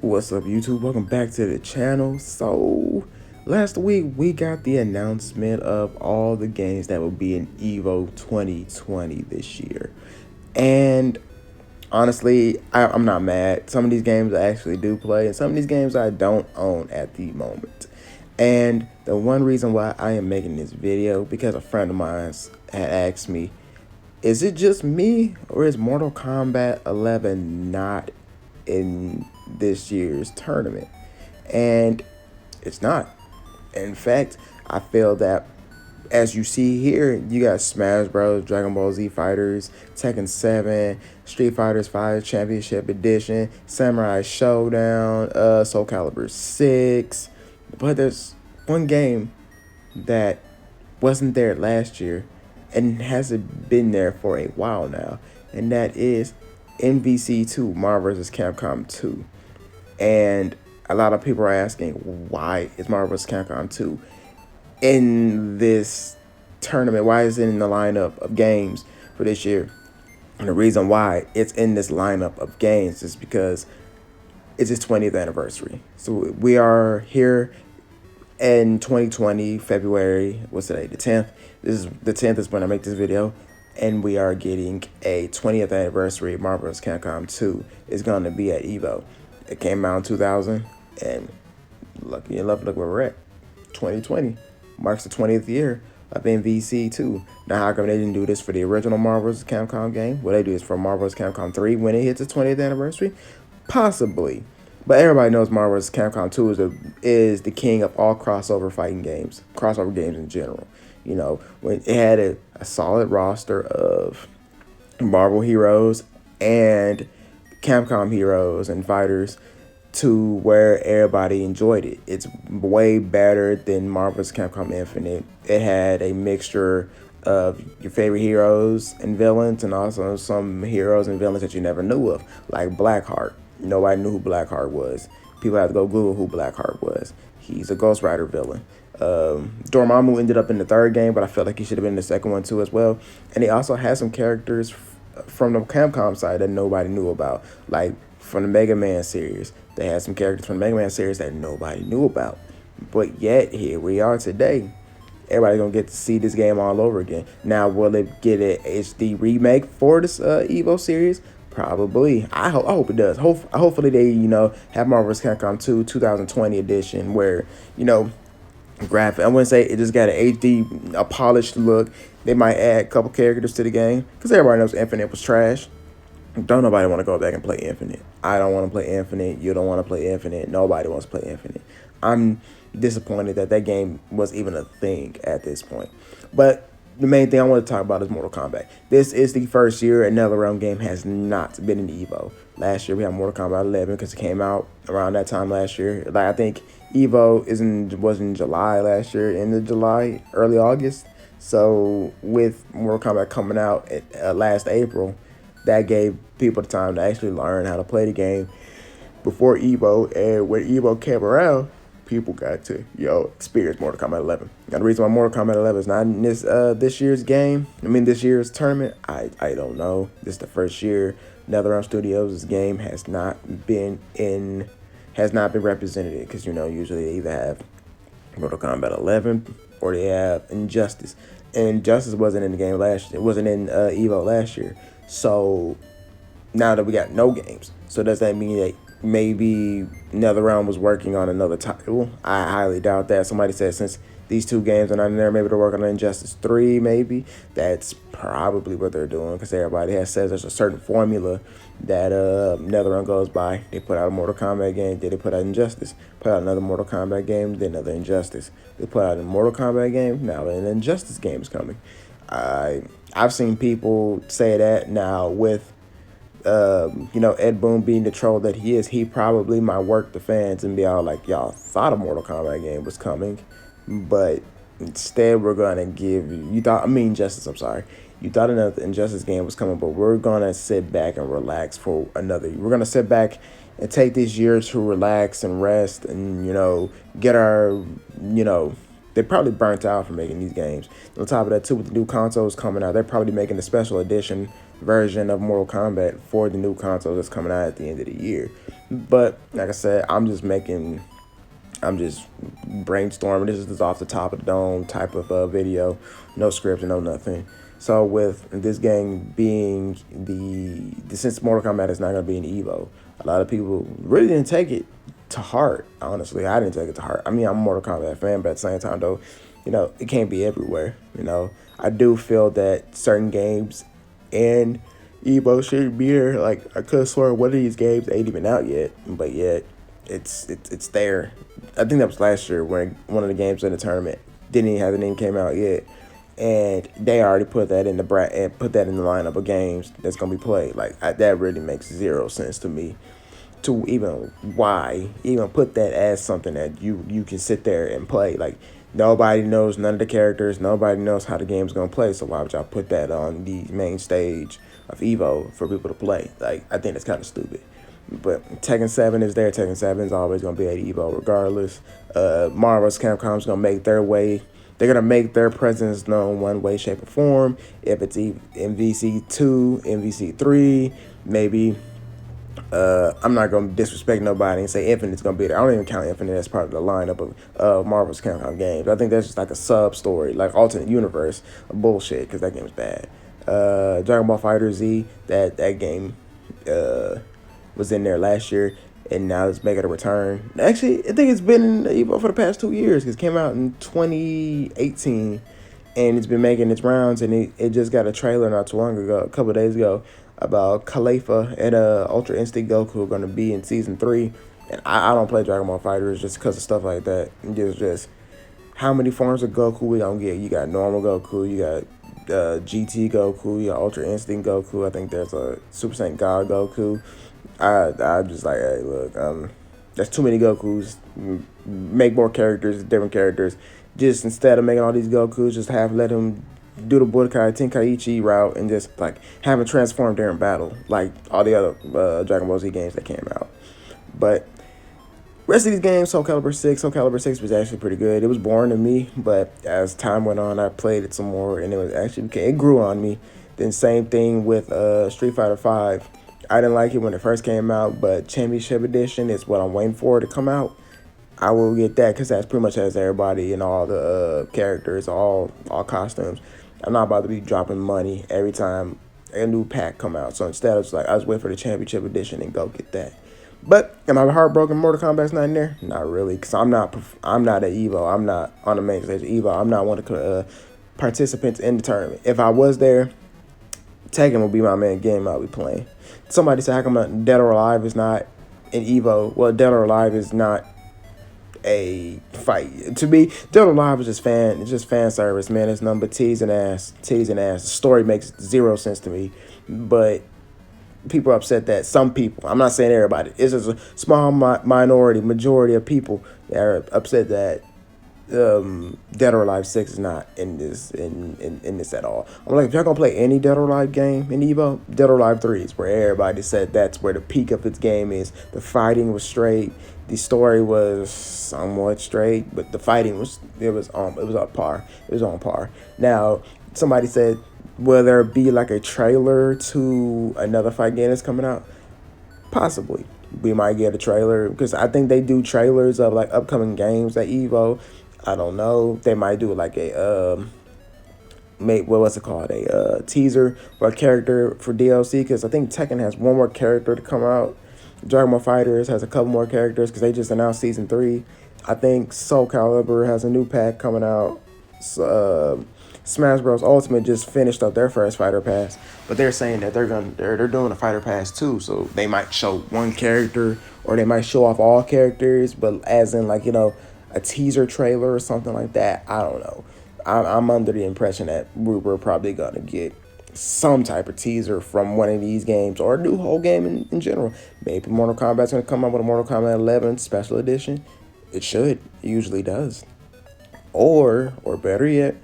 What's up, YouTube? Welcome back to the channel. So, last week we got the announcement of all the games that will be in EVO 2020 this year. And honestly, I'm not mad. Some of these games I actually do play, and some of these games I don't own at the moment. And the one reason why I am making this video, because a friend of mine had asked me, is it just me, or is Mortal Kombat 11 not in this year's tournament? And it's not. In fact, I feel that, as you see here, you got Smash Bros, Dragon Ball Z Fighters, Tekken 7, Street Fighters 5 Championship Edition, Samurai Showdown, Soul Calibur 6. But there's one game that wasn't there last year and hasn't been there for a while now, and that is MVC2, Marvel vs. Capcom 2. And a lot of people are asking, why is Marvel vs. Capcom 2 in this tournament? Why is it in the lineup of games for this year? And the reason why it's in this lineup of games is because it's its 20th anniversary. So we are here in 2020, February, what's today, the 10th? This is the 10th is when I make this video, and we are getting a 20th anniversary of Marvel vs. Capcom 2. It's going to be at EVO. It came out in 2000, and lucky enough, look where we're at. 2020 marks the 20th year of MVC2. Now, how come they didn't do this for the original Marvel vs. Capcom game? Well, they do this for Marvel vs. Capcom 3 when it hits its 20th anniversary? Possibly. But everybody knows Marvel vs. Capcom 2 is the king of all crossover fighting games, crossover games in general. You know, when it had a solid roster of Marvel heroes and Capcom heroes and fighters to where everybody enjoyed it. It's way better than Marvel vs. Capcom Infinite. It had a mixture of your favorite heroes and villains, and also some heroes and villains that you never knew of, like Blackheart. Nobody knew who Blackheart was. People have to go Google who Blackheart was. He's a Ghost Rider villain. Dormammu ended up in the third game, but I felt like he should have been in the second one too as well. And he also had some characters from the Capcom side that nobody knew about, like from the Mega Man series. They had some characters from the Mega Man series that nobody knew about. But yet, here we are today. Everybody's going to get to see this game all over again. Now, will it get an HD remake for this EVO series? Probably. I hope it does. Hopefully they, have Marvel vs. Capcom 2 2020 edition where, graphic. I wouldn't say it just got an HD, a polished look. They might add a couple characters to the game because everybody knows Infinite was trash. Don't nobody want to go back and play Infinite. I don't want to play Infinite. You don't want to play Infinite. Nobody wants to play Infinite. I'm disappointed that that game was even a thing at this point. But the main thing I want to talk about is Mortal Kombat. This is the first year a NetherRealm game has not been in EVO. Last year we had Mortal Kombat 11 because it came out around that time last year. Like, I think EVO was in July last year, end of July, early August. So with Mortal Kombat coming out last April, that gave people the time to actually learn how to play the game before EVO. And when EVO came around, people got to experience Mortal Kombat 11. Now, the reason why Mortal Kombat 11 is not in this year's game, this year's tournament, I don't know. This is the first year NetherRealm Studios' game has not been represented, because usually they either have Mortal Kombat 11 or they have Injustice. And Injustice wasn't in the game last year. It wasn't in EVO last year. So now that we got no games, so does that mean that maybe NetherRealm was working on another title? I highly doubt that. Somebody said since these two games are not in there, maybe they're working on Injustice 3, maybe. That's probably what they're doing, because everybody says there's a certain formula that NetherRealm goes by. They put out a Mortal Kombat game, then they put out Injustice. Put out another Mortal Kombat game, then another Injustice. They put out a Mortal Kombat game, now an Injustice game is coming. I've seen people say that. Now with Ed Boon being the troll that he is, he probably might work the fans and be all like, y'all thought a Mortal Kombat game was coming, but instead we're gonna give you thought another Injustice game was coming, but we're gonna sit back and relax for another. We're gonna sit back and take this year to relax and rest and get our they probably burnt out from making these games. On top of that, too, with the new consoles coming out, they're probably making a special edition version of Mortal Kombat for the new console that's coming out at the end of the year. But like I said, I'm just brainstorming. This is off the top of the dome type of video, no script, no nothing. So with this game being since Mortal Kombat is not gonna be an Evo, a lot of people really didn't take it to heart. Honestly, I didn't take it to heart. I mean, I'm a Mortal Kombat fan, but at the same time, though, it can't be everywhere. I do feel that certain games and Evo should be there. Like I could have sworn one of these games ain't even out yet, but yet it's there. I think that was last year when one of the games in the tournament didn't even have the name came out yet, and they already put that in the put that in the lineup of games that's gonna be played. Like that really makes zero sense to me. To even put that as something that you can sit there and play. Like nobody knows none of the characters, nobody knows how the game's gonna play. So why would y'all put that on the main stage of Evo for people to play? Like I think that's kind of stupid. But Tekken 7 is there. Tekken 7 is always going to be at Evo regardless. Marvel's Capcom's going to make their way. They're going to make their presence known one way, shape, or form. If it's MVC2, MVC3, maybe. I'm not going to disrespect nobody and say Infinite's going to be there. I don't even count Infinite as part of the lineup of Marvel's Capcom games. I think that's just like a sub-story, like alternate universe of bullshit, because that game's bad. Dragon Ball Fighter Z, that game was in there last year, and now it's making a return. Actually, I think it's been in Evo for the past 2 years, because it came out in 2018, and it's been making its rounds, and it just got a trailer not too long ago, a couple of days ago, about Khalifa and Ultra Instinct Goku are going to be in Season 3, and I don't play Dragon Ball FighterZ just because of stuff like that. Just how many forms of Goku we don't get. You got normal Goku, you got GT Goku, you got Ultra Instinct Goku, I think there's a Super Saiyan God Goku. I'm just like, hey, look, there's too many Gokus. Make more characters, different characters. Just instead of making all these Gokus, just let him do the Budokai Tenkaichi route and just like have him transform during battle, like all the other Dragon Ball Z games that came out. But rest of these games, Soul Calibur 6 was actually pretty good. It was boring to me, but as time went on, I played it some more, and it grew on me. Then same thing with Street Fighter 5. I didn't like it when it first came out, but Championship Edition is what I'm waiting for to come out. I will get that because that's pretty much has everybody and all the characters, all costumes. I'm not about to be dropping money every time a new pack come out. So instead, it's like I was waiting for the Championship Edition and go get that. But am I heartbroken Mortal Kombat's not in there? Not really, because I'm not at Evo. I'm not on the main stage of Evo. I'm not one of the participants in the tournament. If I was there, Tekken will be my main game I'll be playing. Somebody said, how come Dead or Alive is not an Evo? Well, Dead or Alive is not a fight. To me, Dead or Alive is just fan service, man. It's nothing but titties and ass. The story makes zero sense to me, but people are upset that some people, I'm not saying everybody, it's just a small majority of people that are upset that Dead or Alive 6 is not in this at all. I'm like, if y'all gonna play any Dead or Alive game in Evo, Dead or Alive 3 is where everybody said that's where the peak of its game is. The fighting was straight, the story was somewhat straight, but the fighting was on par. It was on par. Now, somebody said, will there be like a trailer to another fight game that's coming out? Possibly. We might get a trailer, because I think they do trailers of like upcoming games at Evo. I don't know. They might do like a what's it called? A teaser for a character for DLC, because I think Tekken has one more character to come out. Dragon Ball FighterZ has a couple more characters because they just announced Season 3. I think Soul Calibur has a new pack coming out. Smash Bros. Ultimate just finished up their first Fighter Pass, but they're saying that they're doing a Fighter Pass too, so they might show one character or they might show off all characters, but as in like a teaser trailer or something like that. I don't know. I'm under the impression that we're probably gonna get some type of teaser from one of these games or a new whole game in general. Maybe Mortal Kombat's gonna come out with a Mortal Kombat 11 special edition. It should. It usually does. Or better yet,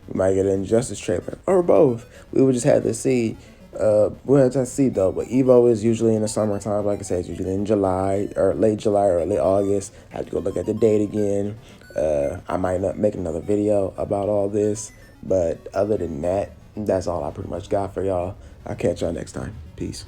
we might get an Injustice trailer, or both. We would just have to see. We'll have to see though. But Evo is usually in the summertime. Like I said, it's usually in July or late July or late August. I have to go look at the date again. I might not make another video about all this. But other than that, that's all I pretty much got for y'all. I'll catch y'all next time. Peace.